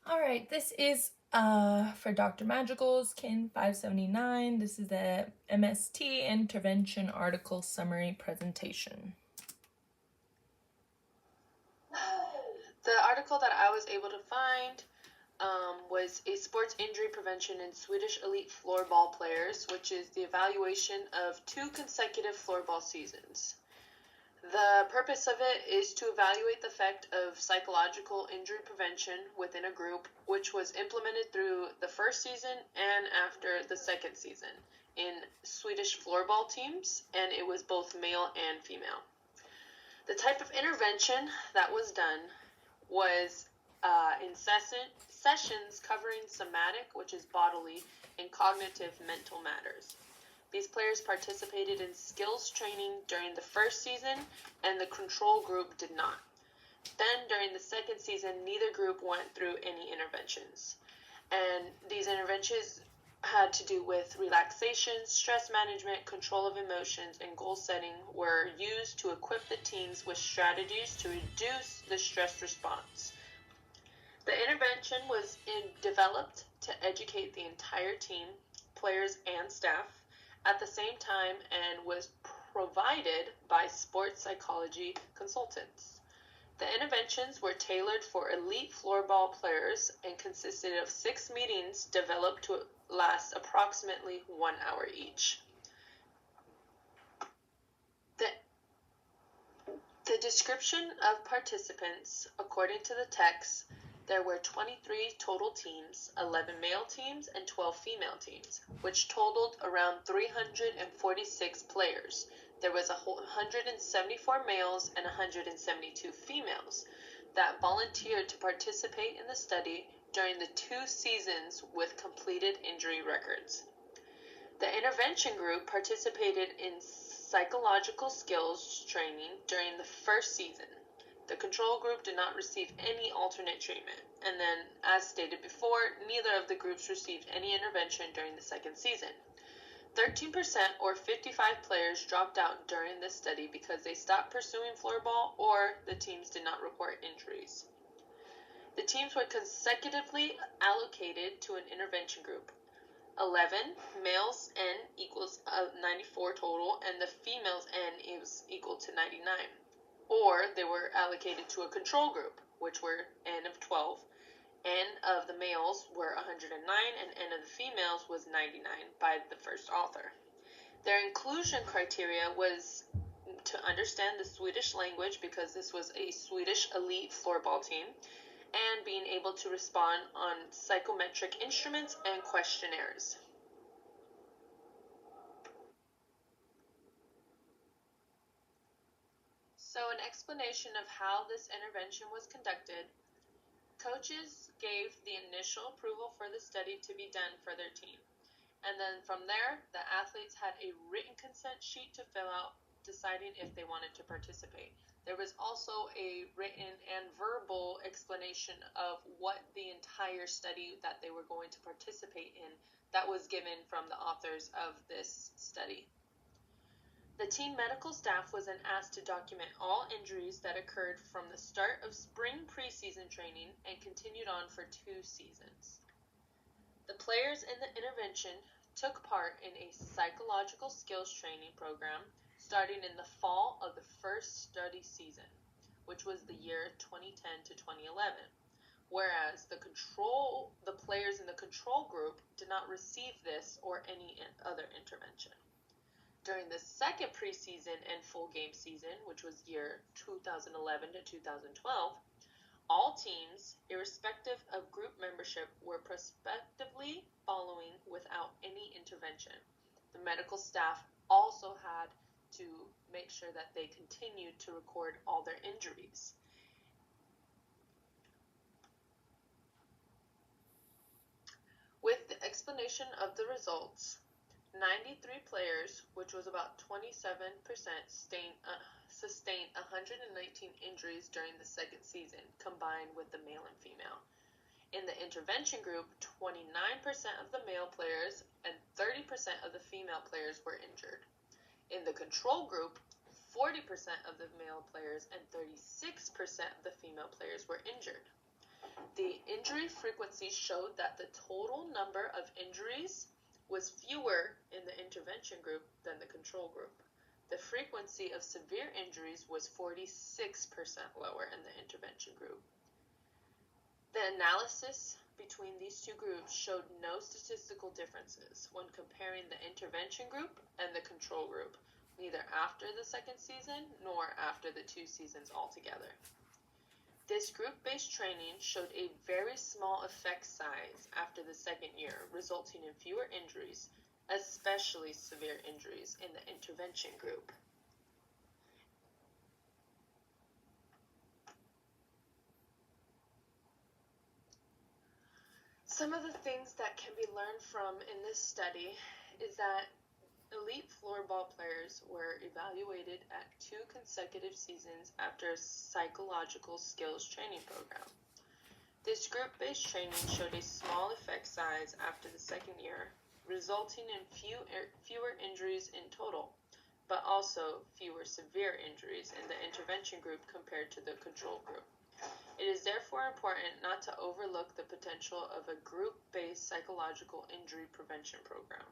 All right, this is for Dr. Magical's Kin579. This is the MST intervention article summary presentation. The article that I was able to find was a sports injury prevention in Swedish elite floorball players, which is the evaluation of 2 consecutive floorball seasons. The purpose of it is to evaluate the effect of psychological injury prevention within a group, which was implemented through the first season and after the second season in Swedish floorball teams, and it was both male and female. The type of intervention that was done was incessant sessions covering somatic, which is bodily, and cognitive mental matters. These players participated in skills training during the first season, and the control group did not. Then, during the second season, neither group went through any interventions. And these interventions had to do with relaxation, stress management, control of emotions, and goal setting were used to equip the teams with strategies to reduce the stress response. The intervention was developed to educate the entire team, players, and staff at the same time and was provided by sports psychology consultants. The interventions were tailored for elite floorball players and consisted of 6 meetings developed to last approximately 1 hour each. The description of participants, according to the text, there were 23 total teams, 11 male teams and 12 female teams, which totaled around 346 players. There was 174 males and 172 females that volunteered to participate in the study during the 2 seasons with completed injury records. The intervention group participated in psychological skills training during the first season. The control group did not receive any alternate treatment, and then, as stated before, neither of the groups received any intervention during the second season. 13% or 55 players dropped out during this study because they stopped pursuing floorball or the teams did not report injuries. The teams were consecutively allocated to an intervention group. 11 males N equals 94 total, and the females N is equal to 99. Or they were allocated to a control group, which were N of 12. N of the males were 109, and N of the females was 99 by the first author. Their inclusion criteria was to understand the Swedish language, because this was a Swedish elite floorball team, and being able to respond on psychometric instruments and questionnaires. So, an explanation of how this intervention was conducted. Coaches gave the initial approval for the study to be done for their team. And then from there, the athletes had a written consent sheet to fill out, deciding if they wanted to participate. There was also a written and verbal explanation of what the entire study that they were going to participate in that was given from the authors of this study. The team medical staff was then asked to document all injuries that occurred from the start of spring preseason training and continued on for 2 seasons. The players in the intervention took part in a psychological skills training program starting in the fall of the first study season, which was the year 2010 to 2011, whereas the players in the control group did not receive this or any other intervention. During the second preseason and full game season, which was year 2011 to 2012, all teams, irrespective of group membership, were prospectively following without any intervention. The medical staff also had to make sure that they continued to record all their injuries. With the explanation of the results, 93 players, which was about 27%, sustained 119 injuries during the second season, combined with the male and female. In the intervention group, 29% of the male players and 30% of the female players were injured. In the control group, 40% of the male players and 36% of the female players were injured. The injury frequency showed that the total number of injuries was fewer in the intervention group than the control group. The frequency of severe injuries was 46% lower in the intervention group. The analysis between these two groups showed no statistical differences when comparing the intervention group and the control group, neither after the second season nor after the 2 seasons altogether. This group-based training showed a very small effect size after the second year, resulting in fewer injuries, especially severe injuries in the intervention group. Some of the things that can be learned from in this study is that elite floorball players were evaluated at 2 consecutive seasons after a psychological skills training program. This group-based training showed a small effect size after the second year, resulting in fewer injuries in total, but also fewer severe injuries in the intervention group compared to the control group. It is therefore important not to overlook the potential of a group-based psychological injury prevention program.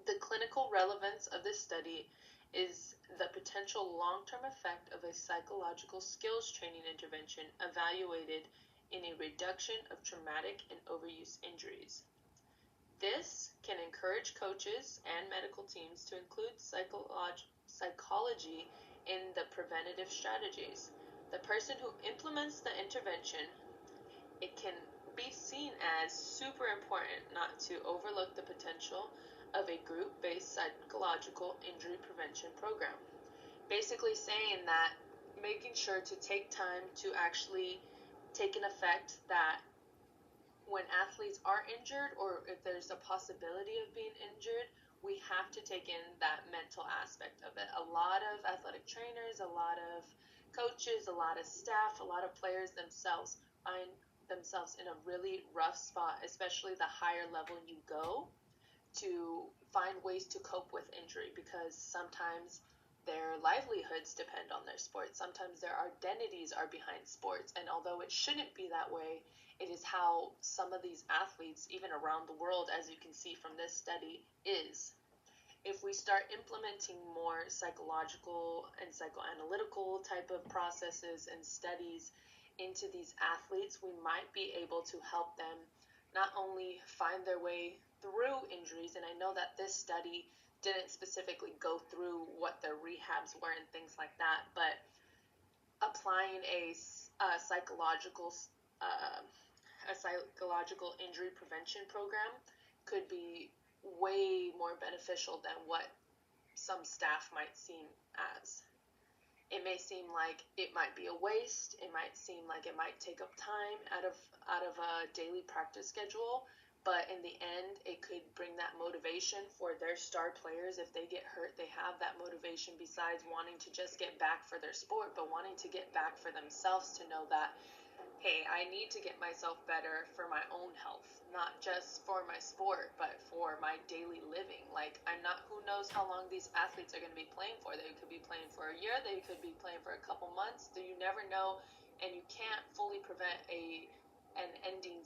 The clinical relevance of this study is the potential long-term effect of a psychological skills training intervention evaluated in a reduction of traumatic and overuse injuries. This can encourage coaches and medical teams to include psychology in the preventative strategies. The person who implements the intervention, it can be seen as super important not to overlook the potential of a group-based psychological injury prevention program. Basically saying that making sure to take time to actually take an effect that when athletes are injured or if there's a possibility of being injured, we have to take in that mental aspect of it. A lot of athletic trainers, a lot of coaches, a lot of staff, a lot of players themselves find themselves in a really rough spot, especially the higher level you go, to find ways to cope with injury because sometimes their livelihoods depend on their sport. Sometimes their identities are behind sports, and although it shouldn't be that way, it is how some of these athletes, even around the world, as you can see from this study, is. If we start implementing more psychological and psychoanalytical type of processes and studies into these athletes, we might be able to help them not only find their way through injuries, and I know that this study didn't specifically go through what their rehabs were and things like that, but applying a psychological injury prevention program could be way more beneficial than what some staff might seem as. It may seem like it might be a waste. It might seem like it might take up time out of a daily practice schedule, but in the end, it could bring that motivation for their star players. If they get hurt, they have that motivation besides wanting to just get back for their sport, but wanting to get back for themselves to know that, hey, I need to get myself better for my own health, not just for my sport, but for my daily living. Like, who knows how long these athletes are going to be playing for. They could be playing for a year, they could be playing for a couple months. You never know, and you can't fully prevent an ending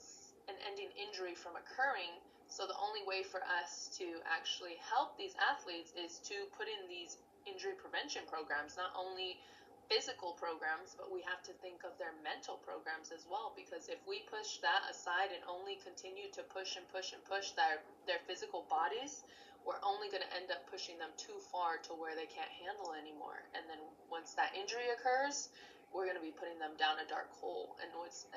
injury from occurring. So the only way for us to actually help these athletes is to put in these injury prevention programs, not only physical programs, but we have to think of their mental programs as well, because if we push that aside and only continue to push their physical bodies, we're only going to end up pushing them too far to where they can't handle anymore. And then once that injury occurs, we're going to be putting them down a dark hole. And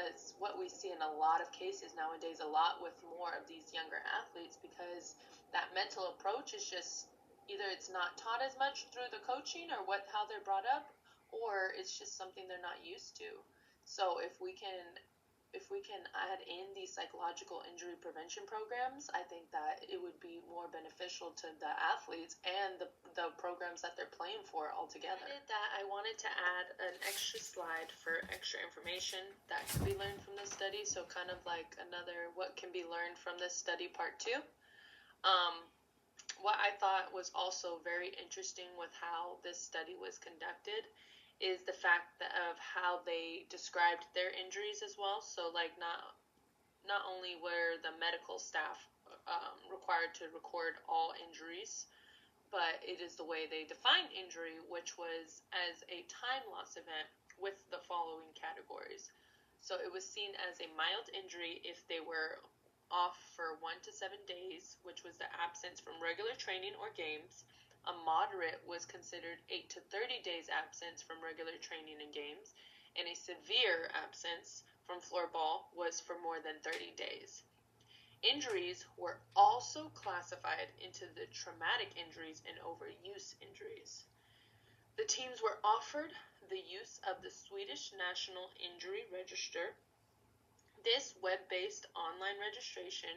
it's what we see in a lot of cases nowadays, a lot with more of these younger athletes, because that mental approach is just either it's not taught as much through the coaching or how they're brought up, or it's just something they're not used to. So if we can add in these psychological injury prevention programs, I think that it would be more beneficial to the athletes and the programs that they're playing for altogether. I wanted to add an extra slide for extra information that can be learned from this study, so kind of like another what can be learned from this study part 2. What I thought was also very interesting with how this study was conducted is the fact of how they described their injuries as well. So like not only were the medical staff required to record all injuries, but it is the way they defined injury, which was as a time loss event with the following categories. So it was seen as a mild injury if they were off for 1 to 7 days, which was the absence from regular training or games. A moderate was considered 8 to 30 days absence from regular training and games, and a severe absence from floorball was for more than 30 days. Injuries were also classified into the traumatic injuries and overuse injuries. The teams were offered the use of the Swedish National Injury Register. This web-based online registration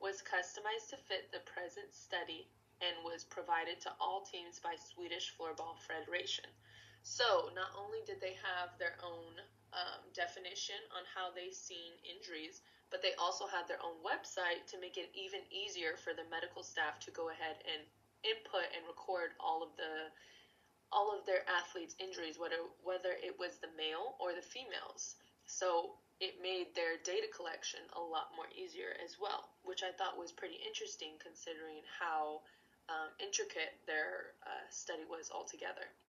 was customized to fit the present study and was provided to all teams by Swedish Floorball Federation. So not only did they have their own definition on how they seen injuries, but they also had their own website to make it even easier for the medical staff to go ahead and input and record all of their athletes' injuries, whether it was the male or the females. So it made their data collection a lot more easier as well, which I thought was pretty interesting considering how intricate their study was altogether.